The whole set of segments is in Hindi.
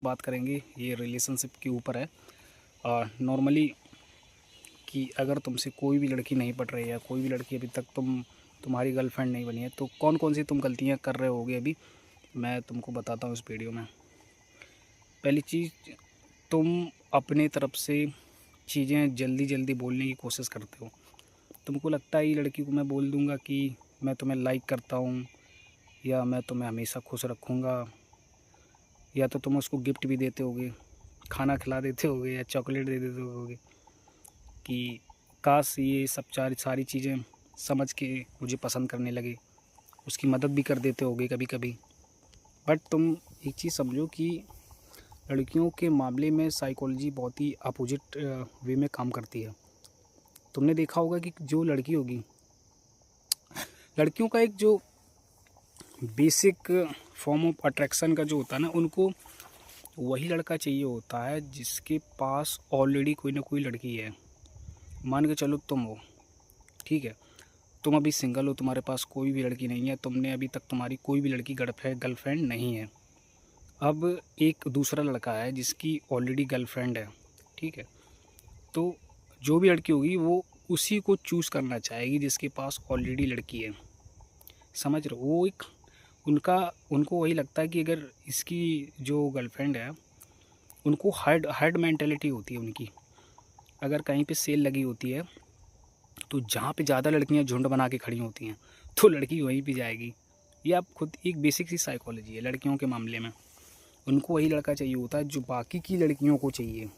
बात करेंगे ये रिलेशनशिप के ऊपर है। नॉर्मली कि अगर तुमसे कोई भी लड़की नहीं पट रही है, कोई भी लड़की अभी तक तुम्हारी गर्लफ्रेंड नहीं बनी है, तो कौन कौन सी तुम गलतियां कर रहे होगे अभी मैं तुमको बताता हूँ इस वीडियो में। पहली चीज़, तुम अपने तरफ से चीज़ें जल्दी जल्दी बोलने की कोशिश करते हो। तुमको लगता है ये लड़की को मैं बोल दूँगा कि मैं तुम्हें लाइक करता हूँ या मैं तुम्हें हमेशा खुश रखूँगा, या तो तुम उसको गिफ्ट भी देते होगे, खाना खिला देते होगे या चॉकलेट दे देते होगे कि काश ये सब सारी चीज़ें समझ के मुझे पसंद करने लगे। उसकी मदद भी कर देते होगे कभी कभी। बट तुम एक चीज़ समझो कि लड़कियों के मामले में साइकोलॉजी बहुत ही अपोजिट वे में काम करती है। तुमने देखा होगा कि जो लड़की होगी, लड़कियों का एक जो बेसिक फॉर्म ऑफ अट्रैक्शन का जो होता है ना, उनको वही लड़का चाहिए होता है जिसके पास ऑलरेडी कोई ना कोई लड़की है। मान के चलो तुम हो, ठीक है, तुम अभी सिंगल हो, तुम्हारे पास कोई भी लड़की नहीं है, तुमने अभी तक तुम्हारी कोई भी लड़की गर्लफ्रेंड नहीं है। अब एक दूसरा लड़का है जिसकी ऑलरेडी गर्लफ्रेंड है, ठीक है, तो जो भी लड़की होगी वो उसी को चूज़ करना चाहेगी जिसके पास ऑलरेडी लड़की है। समझ रहे हो? वो एक उनको वही लगता है कि अगर इसकी जो गर्लफ्रेंड है, उनको हर्ड मेंटेलिटी होती है उनकी। अगर कहीं पे सेल लगी होती है तो जहाँ पे ज़्यादा लड़कियाँ झुंड बना के खड़ी होती हैं तो लड़की वहीं पे जाएगी। ये आप खुद एक बेसिक सी साइकोलॉजी है लड़कियों के मामले में। उनको वही लड़का चाहिए होता है जो बाकी की लड़कियों को चाहिए।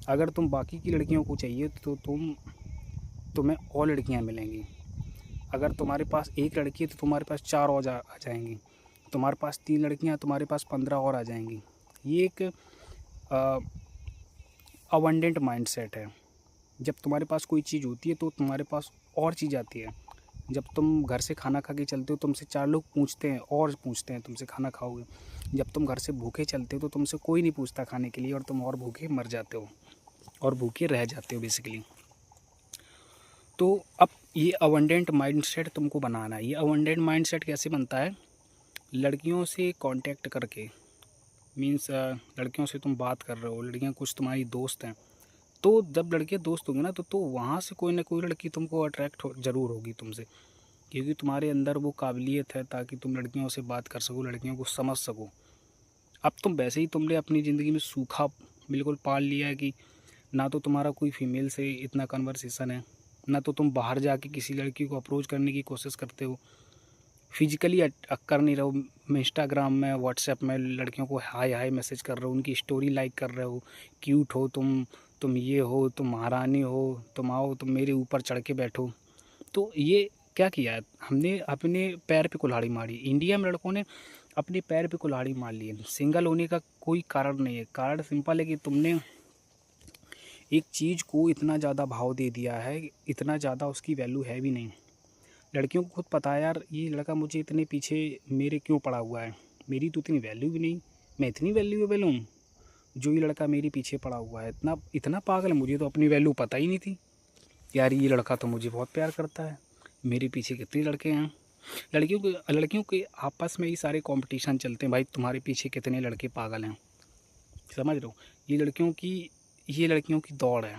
अगर तुम बाकी की लड़कियों को चाहिए तो तुम्हें और लड़कियाँ मिलेंगी। अगर तुम्हारे पास एक लड़की है तो तुम्हारे पास 4 और आ जाएंगी। तुम्हारे पास 3 लड़कियाँ, तुम्हारे पास 15 और आ जाएंगी। ये एक अबंडेंट माइंडसेट है। जब तुम्हारे पास कोई चीज़ होती है तो तुम्हारे पास और चीज़ आती है। जब तुम घर से खाना खा के चलते हो, तुमसे 4 लोग पूछते हैं और पूछते हैं तुमसे खाना खाओगे। जब तुम घर से भूखे चलते हो तो तुमसे कोई नहीं पूछता खाने के लिए, और तुम और भूखे मर जाते हो और भूखे रह जाते हो बेसिकली। तो अब ये अबंडेंट माइंडसेट तुमको बनाना है। ये अबंडेंट माइंडसेट कैसे बनता है? लड़कियों से कांटेक्ट करके। मीन्स लड़कियों से तुम बात कर रहे हो, लड़कियां कुछ तुम्हारी दोस्त हैं, तो जब लड़के दोस्त होंगे ना तो वहाँ से कोई ना कोई लड़की तुमको अट्रैक्ट ज़रूर होगी तुमसे, क्योंकि तुम्हारे अंदर वो काबिलियत है ताकि तुम लड़कियों से बात कर सको, लड़कियों को समझ सको। अब तुम वैसे ही तुमने अपनी ज़िंदगी में सूखा बिल्कुल पाल लिया है कि ना तो तुम्हारा कोई फीमेल से इतना कन्वर्सेशन है, ना तो तुम बाहर जाके किसी लड़की को अप्रोच करने की कोशिश करते हो, फिजिकली कर नहीं रहे हो। इंस्टाग्राम में, व्हाट्सएप में लड़कियों को हाय हाय मैसेज कर रहे हो, उनकी स्टोरी लाइक कर रहे हो, क्यूट हो तुम ये हो, तुम महारानी हो, तुम आओ, तुम मेरे ऊपर चढ़ के बैठो। तो ये क्या किया है हमने? अपने पैर पे कुल्हाड़ी मारी। इंडिया में लड़कों ने अपने पैर पे कुल्हाड़ी मार ली है। सिंगल होने का कोई कारण नहीं है। कारण सिंपल है कि तुमने एक चीज़ को इतना ज़्यादा भाव दे दिया है, इतना ज़्यादा उसकी वैल्यू है भी नहीं। लड़कियों को खुद पता है यार, ये लड़का मुझे इतने पीछे मेरे क्यों पड़ा हुआ है, मेरी तो इतनी वैल्यू भी नहीं, मैं इतनी वैल्यूएबल हूँ जो ये लड़का मेरे पीछे पड़ा हुआ है। इतना इतना पागल है, मुझे तो अपनी वैल्यू पता ही नहीं थी यार। ये लड़का तो मुझे बहुत प्यार करता है, मेरे पीछे कितने लड़के हैं। लड़कियों के आपस में ही सारे कंपटीशन चलते हैं भाई, तुम्हारे पीछे कितने लड़के पागल हैं। समझ रहे हो? ये लड़कियों की दौड़ है।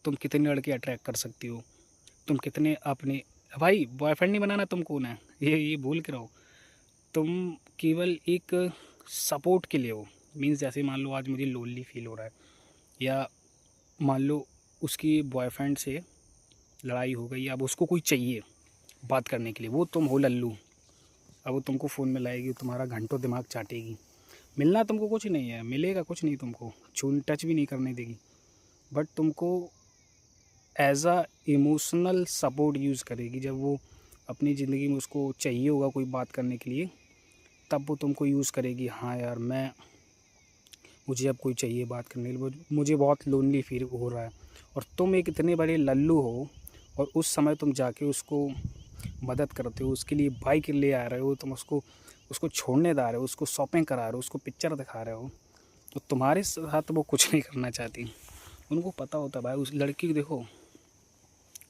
तुम कितने लड़के अट्रैक्ट कर सकती हो, तुम कितने अपने भाई बॉयफ्रेंड नहीं बनाना तुमको ना, ये भूल के रहो। तुम केवल एक सपोर्ट के लिए हो। मीन्स जैसे मान लो आज मुझे लोनली फील हो रहा है, या मान लो उसकी बॉयफ्रेंड से लड़ाई हो गई, अब उसको कोई चाहिए बात करने के लिए, वो तुम हो लल्लू। अब वो तुमको फ़ोन में लाएगी, तुम्हारा घंटों दिमाग चाटेगी। मिलना तुमको कुछ नहीं है, मिलेगा कुछ नहीं, तुमको टच भी नहीं करने देगी, बट तुमको एज आ इमोशनल सपोर्ट यूज़ करेगी। जब वो अपनी ज़िंदगी में उसको चाहिए होगा कोई बात करने के लिए, तब वो तुमको यूज़ करेगी। हाँ यार, मुझे अब कोई चाहिए बात करने के लिए, मुझे बहुत लोनली फील हो रहा है। और तुम एक इतने बड़े लल्लू हो और उस समय तुम जाके उसको मदद करते हो, उसके लिए बाइक ले आ रहे हो, तुम उसको छोड़ने जा रहे हो, उसको शॉपिंग करा रहे हो, उसको पिक्चर दिखा रहे हो, तो तुम्हारे साथ वो कुछ नहीं करना चाहती। उनको पता होता भाई, उस लड़की को देखो,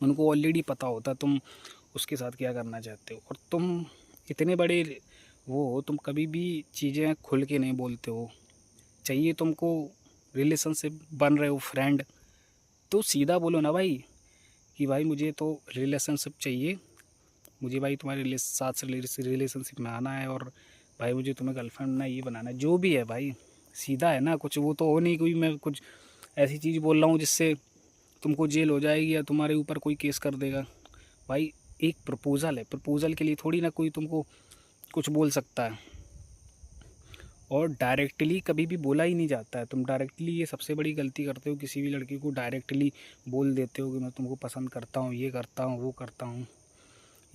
उनको ऑलरेडी पता होता तुम उसके साथ क्या करना चाहते हो। और तुम इतने बड़े वो हो तुम कभी भी चीज़ें खुल के नहीं बोलते हो। चाहिए तुमको रिलेशनशिप बन रहे हो फ्रेंड, तो सीधा बोलो ना भाई कि भाई मुझे तो रिलेशनशिप चाहिए, मुझे भाई तुम्हारे साथ से रिलेशनशिप में आना है, और भाई मुझे तुम्हें गर्लफ्रेंड ना ये बनाना है, जो भी है भाई सीधा है ना। कुछ वो तो हो नहीं कोई मैं कुछ ऐसी चीज़ बोल रहा हूँ जिससे तुमको जेल हो जाएगी या तुम्हारे ऊपर कोई केस कर देगा। भाई एक प्रपोज़ल है, प्रपोज़ल के लिए थोड़ी ना कोई तुमको कुछ बोल सकता है। और डायरेक्टली कभी भी बोला ही नहीं जाता है। तुम डायरेक्टली ये सबसे बड़ी गलती करते हो, किसी भी लड़की को डायरेक्टली बोल देते हो कि मैं तुमको पसंद करता हूँ, ये करता हूँ, वो करता हूँ।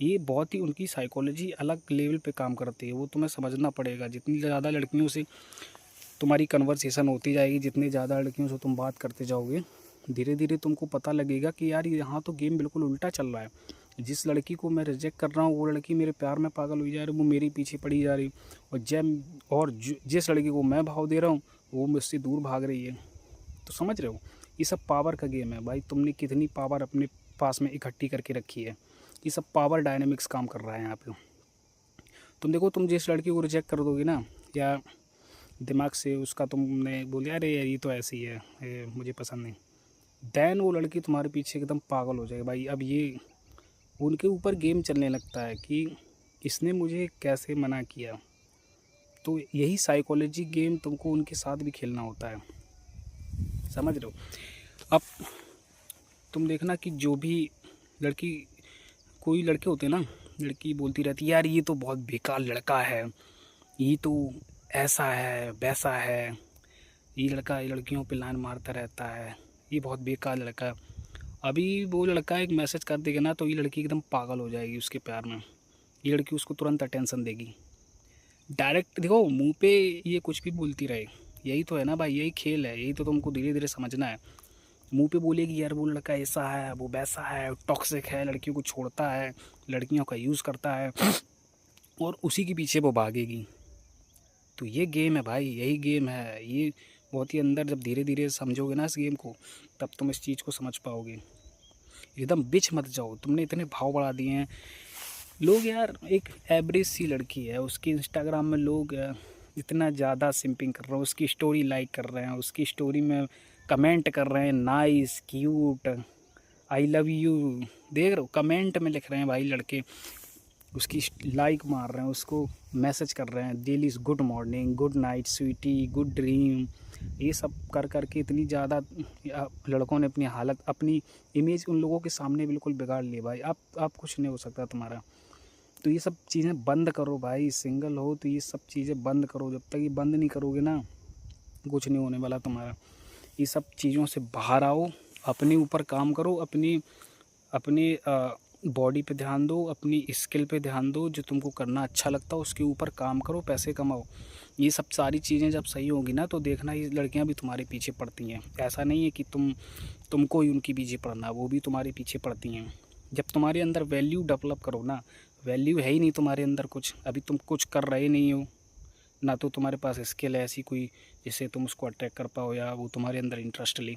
ये बहुत ही उनकी साइकोलॉजी अलग लेवल पे काम करती है, वो तुम्हें समझना पड़ेगा। जितनी ज़्यादा लड़कियों से तुम्हारी कन्वर्सेशन होती जाएगी, जितनी ज़्यादा लड़कियों से तुम बात करते जाओगे, धीरे धीरे तुमको पता लगेगा कि यार यहाँ तो गेम बिल्कुल उल्टा चल रहा है। जिस लड़की को मैं रिजेक्ट कर रहा हूँ वो लड़की मेरे प्यार में पागल हुई जा रही, वो मेरे पीछे पड़ी जा रही, और जिस लड़की को मैं भाव दे रहा हूँ वो मुझसे दूर भाग रही है। तो समझ रहे हो, ये सब पावर का गेम है भाई। तुमने कितनी पावर अपने पास में इकट्ठी करके रखी है, ये सब पावर डायनेमिक्स काम कर रहा है यहाँ पे। तुम देखो, तुम जिस लड़की को रिजेक्ट कर दोगे ना, या दिमाग से उसका तुमने बोलिया अरे यार ये तो ऐसी है, मुझे पसंद नहीं, देन वो लड़की तुम्हारे पीछे एकदम पागल हो जाएगी भाई। अब ये उनके ऊपर गेम चलने लगता है कि इसने मुझे कैसे मना किया। तो यही साइकोलॉजी गेम तुमको उनके साथ भी खेलना होता है, समझ रहे हो। अब तुम देखना कि जो भी लड़की, कोई लड़के होते हैं ना, लड़की बोलती रहती है यार ये तो बहुत बेकार लड़का है, ये तो ऐसा है वैसा है, ये लड़का ये लड़कियों पे लाइन मारता रहता है, ये बहुत बेकार लड़का है। अभी वो लड़का एक मैसेज कर देगा ना तो ये लड़की एकदम पागल हो जाएगी उसके प्यार में, ये लड़की उसको तुरंत अटेंशन देगी। डायरेक्ट देखो मुंह पे ये कुछ भी बोलती रहे, यही तो है ना भाई, यही खेल है, यही तो तुमको धीरे धीरे समझना है। मुंह पे बोलेगी यार वो लड़का ऐसा है, वो वैसा है, टॉक्सिक है, लड़कियों को छोड़ता है, लड़कियों का यूज़ करता है, और उसी के पीछे वो भागेगी। तो ये गेम है भाई, यही गेम है ये। बहुत ही अंदर जब धीरे धीरे समझोगे ना इस गेम को, तब तुम इस चीज़ को समझ पाओगे। एकदम बिच मत जाओ, तुमने इतने भाव बढ़ा दिए हैं लोग। यार एक एवरेज सी लड़की है, उसकी इंस्टाग्राम में लोग इतना ज़्यादा सिंपिंग कर रहे हैं, उसकी स्टोरी लाइक कर रहे हैं, उसकी स्टोरी में कमेंट कर रहे हैं nice cute I love you, देख रहे हो कमेंट में लिख रहे हैं भाई लड़के, उसकी लाइक मार रहे हैं, उसको मैसेज कर रहे हैं daily good morning, good night sweety, good dream. ये सब कर कर के इतनी ज़्यादा लड़कों ने अपनी हालत, अपनी इमेज उन लोगों के सामने बिल्कुल बिगाड़ ली भाई। आप कुछ नहीं हो सकता तुम्हारा। तो ये सब चीज़ें बंद करो भाई, सिंगल हो तो ये सब चीज़ें बंद करो। जब तक ये बंद नहीं करोगे ना, कुछ नहीं होने वाला तुम्हारा। ये सब चीज़ों से बाहर आओ, अपने ऊपर काम करो, अपनी बॉडी पे ध्यान दो, अपनी स्किल पे ध्यान दो, जो तुमको करना अच्छा लगता हो उसके ऊपर काम करो, पैसे कमाओ। ये सब सारी चीज़ें जब सही होंगी ना, तो देखना ये लड़कियां भी तुम्हारे पीछे पड़ती हैं। ऐसा नहीं है कि तुमको ही उनके पीछे पड़ना, वो भी तुम्हारे पीछे पड़ती हैं। जब तुम्हारे अंदर वैल्यू डेवलप करो ना, वैल्यू है ही नहीं तुम्हारे अंदर कुछ, अभी तुम कुछ कर रहे नहीं हो, ना तो तुम्हारे पास स्किल है ऐसी कोई जिससे तुम उसको अट्रैक्ट कर पाओ या वो तुम्हारे अंदर इंटरेस्ट ले।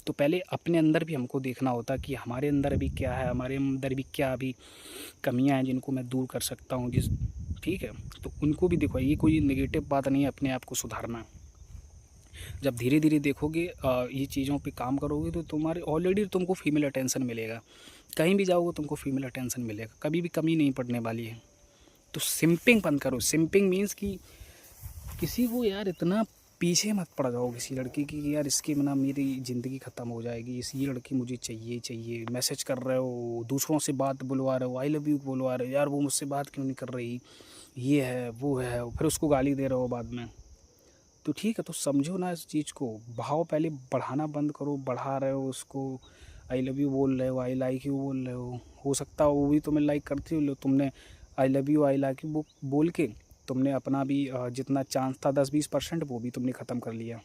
तो पहले अपने अंदर भी हमको देखना होता कि हमारे अंदर अभी क्या है, हमारे अंदर भी क्या अभी कमियां हैं जिनको मैं दूर कर सकता हूं, ठीक है। तो उनको भी देखो, ये कोई नेगेटिव बात नहीं है अपने आप को सुधारना। जब धीरे धीरे देखोगे ये चीज़ों पे काम करोगे तो तुम्हारे ऑलरेडी तुमको फीमेल अटेंशन मिलेगा, कहीं भी जाओगे तुमको फीमेल अटेंशन मिलेगा, कभी भी कमी नहीं पड़ने वाली है। तो सिंपिंग बंद करो। सिंपिंग मीन्स कि किसी को यार इतना पीछे मत पड़ जाओ किसी लड़की की कि यार इसकी बिना मेरी ज़िंदगी ख़त्म हो जाएगी, ये लड़की मुझे चाहिए चाहिए। मैसेज कर रहे हो, दूसरों से बात बुलवा रहे हो, आई लव यू बुलवा रहे हो, यार वो मुझसे बात क्यों नहीं कर रही, ये है वो है, फिर उसको गाली दे रहे हो बाद में। तो ठीक है, तो समझो ना इस चीज़ को, भाव पहले बढ़ाना बंद करो। बढ़ा रहे हो उसको, आई लव यू बोल रहे हो, आई लाइक यू बोल रहे हो सकता है वो भी तुम्हें लाइक करती हो, तुमने I love you I like you बोल के तुमने अपना भी जितना चांस था 10-20% वो भी तुमने ख़त्म कर लिया।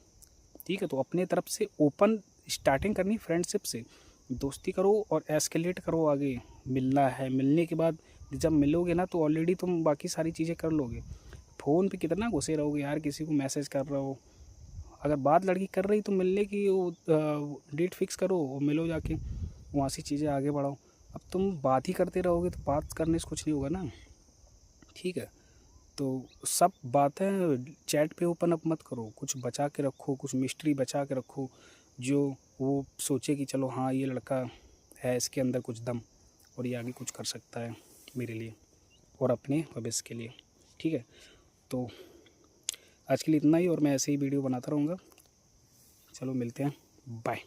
ठीक है, तो अपने तरफ से ओपन स्टार्टिंग करनी, फ्रेंडशिप से दोस्ती करो और एस्केलेट करो आगे। मिलना है, मिलने के बाद जब मिलोगे ना तो ऑलरेडी तुम बाकी सारी चीज़ें कर लोगे। फ़ोन पे कितना घुसे रहोगे यार, किसी को मैसेज कर रहे हो, अगर बात लड़की कर रही तो मिलने की डेट फिक्स करो और मिलो जाके, वहाँ से चीज़ें आगे बढ़ाओ। अब तुम बात ही करते रहोगे तो बात करने से कुछ नहीं होगा ना। ठीक है, तो सब बातें चैट पे ओपन अप मत करो, कुछ बचा के रखो, कुछ मिस्ट्री बचा के रखो, जो वो सोचे कि चलो हाँ ये लड़का है, इसके अंदर कुछ दम और ये आगे कुछ कर सकता है मेरे लिए और अपने भविष्य के लिए। ठीक है, तो आज के लिए इतना ही और मैं ऐसे ही वीडियो बनाता रहूँगा। चलो मिलते हैं, बाय।